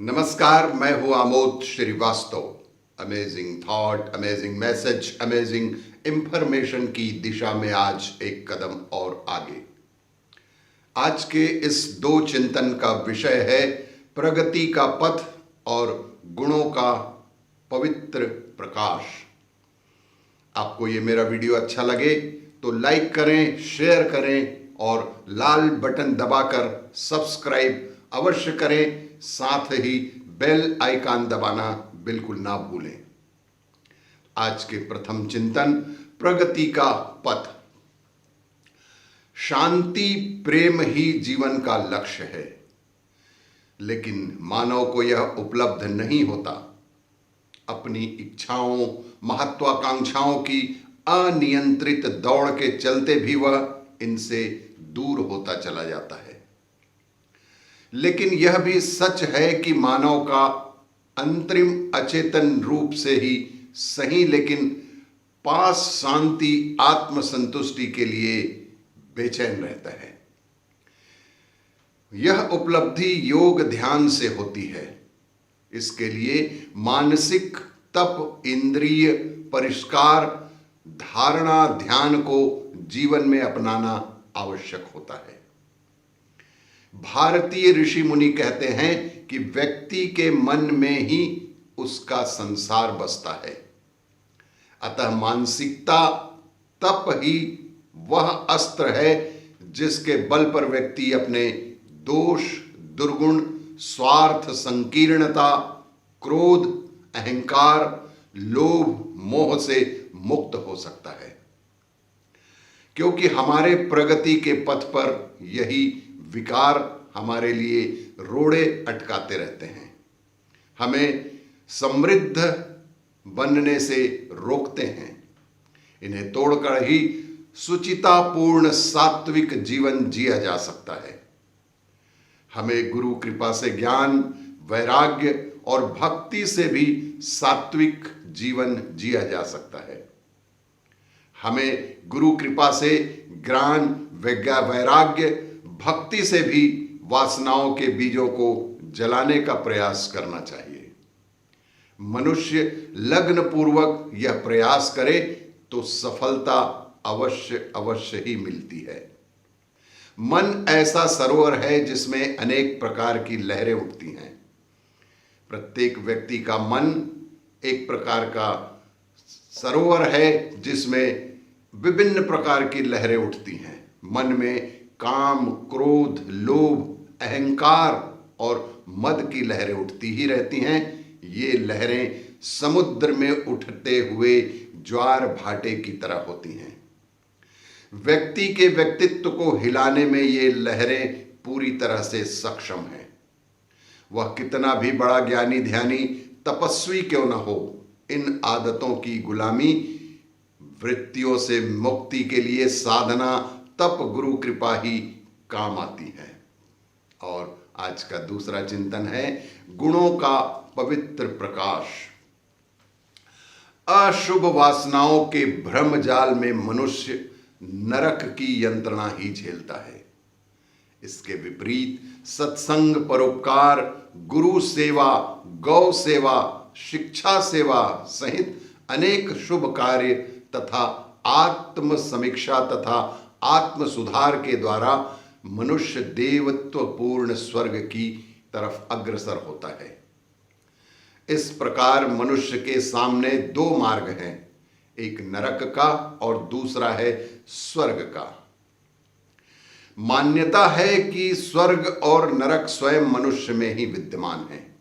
नमस्कार, मैं हूं Amod Srivastava. Amazing thought, amazing message, amazing information की दिशा में आज एक कदम और आगे। आज के इस दो चिंतन का विषय है प्रगति का पथ और गुणों का पवित्र प्रकाश। आपको ये मेरा वीडियो अच्छा लगे तो लाइक करें, शेयर करें और लाल बटन दबाकर सब्सक्राइब अवश्य करें। साथ ही बेल आइकन दबाना बिल्कुल ना भूलें। आज के प्रथम चिंतन, प्रगति का पथ। शांति प्रेम ही जीवन का लक्ष्य है, लेकिन मानव को यह उपलब्ध नहीं होता। अपनी इच्छाओं, महत्वाकांक्षाओं की अनियंत्रित दौड़ के चलते भी वह इनसे दूर होता चला जाता है। लेकिन यह भी सच है कि मानव का अंतरिम अचेतन रूप से ही सही, लेकिन पास शांति आत्म संतुष्टि के लिए बेचैन रहता है। यह उपलब्धि योग ध्यान से होती है। इसके लिए मानसिक तप, इंद्रिय परिष्कार, धारणा, ध्यान को जीवन में अपनाना आवश्यक होता है। भारतीय ऋषि मुनि कहते हैं कि व्यक्ति के मन में ही उसका संसार बसता है। अतः मानसिकता, तप ही वह अस्त्र है जिसके बल पर व्यक्ति अपने दोष, दुर्गुण, स्वार्थ, संकीर्णता, क्रोध, अहंकार, लोभ, मोह से मुक्त हो सकता है। क्योंकि हमारे प्रगति के पथ पर यही विकार हमारे लिए रोड़े अटकाते रहते हैं, हमें समृद्ध बनने से रोकते हैं। इन्हें तोड़कर ही सुचितापूर्ण सात्विक जीवन जिया जा सकता है। हमें गुरु कृपा से ज्ञान, वैराग्य और भक्ति से भी सात्विक जीवन जिया जा सकता है। हमें गुरु कृपा से ज्ञान, वैराग्य, भक्ति से भी वासनाओं के बीजों को जलाने का प्रयास करना चाहिए। मनुष्य लग्न पूर्वक यह प्रयास करे तो सफलता अवश्य ही मिलती है। मन ऐसा सरोवर है जिसमें अनेक प्रकार की लहरें उठती हैं। प्रत्येक व्यक्ति का मन एक प्रकार का सरोवर है जिसमें विभिन्न प्रकार की लहरें उठती हैं। मन में काम, क्रोध, लोभ, अहंकार और मद की लहरें उठती ही रहती हैं। ये लहरें समुद्र में उठते हुए ज्वार भाटे की तरह होती हैं। व्यक्ति के व्यक्तित्व को हिलाने में ये लहरें पूरी तरह से सक्षम हैं। वह कितना भी बड़ा ज्ञानी, ध्यानी, तपस्वी क्यों न हो, इन आदतों की गुलामी, वृत्तियों से मुक्ति के लिए साधना, तप, गुरु कृपा ही काम आती है। और आज का दूसरा चिंतन है गुणों का पवित्र प्रकाश। अशुभ वासनाओं के भ्रम जाल में मनुष्य नरक की यंत्रणा ही झेलता है। इसके विपरीत सत्संग, परोपकार, गुरु सेवा, गौ सेवा, शिक्षा सेवा सहित अनेक शुभ कार्य तथा आत्म समीक्षा तथा आत्म सुधार के द्वारा मनुष्य देवत्व पूर्ण स्वर्ग की तरफ अग्रसर होता है। इस प्रकार मनुष्य के सामने दो मार्ग हैं, एक नरक का और दूसरा है स्वर्ग का। मान्यता है कि स्वर्ग और नरक स्वयं मनुष्य में ही विद्यमान है।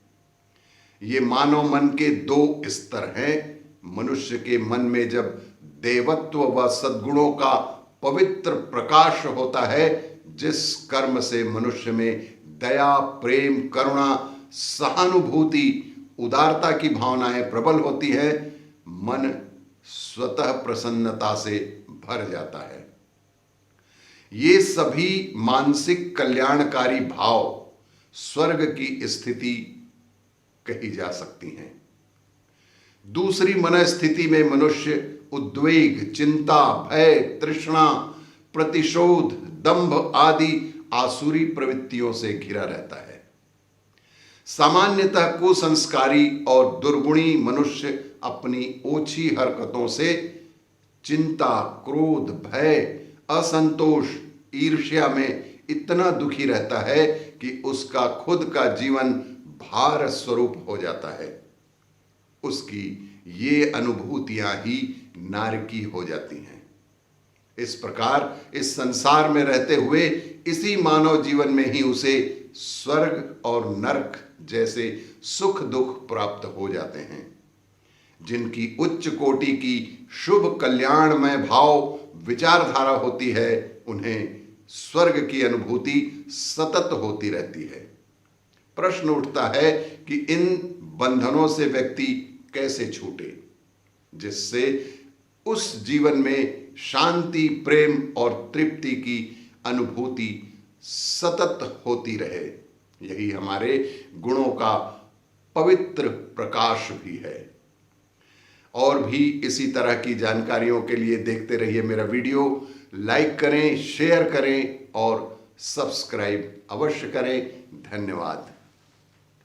ये मानव मन के दो स्तर हैं। मनुष्य के मन में जब देवत्व व सद्गुणों का पवित्र प्रकाश होता है, जिस कर्म से मनुष्य में दया, प्रेम, करुणा, सहानुभूति, उदारता की भावनाएं प्रबल होती है, मन स्वतः प्रसन्नता से भर जाता है। ये सभी मानसिक कल्याणकारी भाव स्वर्ग की स्थिति कही जा सकती हैं। दूसरी मनस्थिति में मनुष्य उद्वेग, चिंता, भय, तृष्णा, प्रतिशोध, दंभ आदि आसुरी प्रवृत्तियों से घिरा रहता है। सामान्यतः कुसंस्कारी और दुर्गुणी मनुष्य अपनी ओछी हरकतों से चिंता, क्रोध, भय, असंतोष, ईर्ष्या में इतना दुखी रहता है कि उसका खुद का जीवन भार स्वरूप हो जाता है। उसकी ये अनुभूतियां ही नारकी हो जाती हैं। इस प्रकार इस संसार में रहते हुए इसी मानव जीवन में ही उसे स्वर्ग और नरक जैसे सुख दुख प्राप्त हो जाते हैं। जिनकी उच्च कोटि की शुभ कल्याणमय भाव विचारधारा होती है, उन्हें स्वर्ग की अनुभूति सतत होती रहती है। प्रश्न उठता है कि इन बंधनों से व्यक्ति कैसे छूटे, जिससे उस जीवन में शांति, प्रेम और तृप्ति की अनुभूति सतत होती रहे। यही हमारे गुणों का पवित्र प्रकाश भी है। और भी इसी तरह की जानकारियों के लिए देखते रहिए मेरा वीडियो। लाइक करें, शेयर करें और सब्सक्राइब अवश्य करें। धन्यवाद।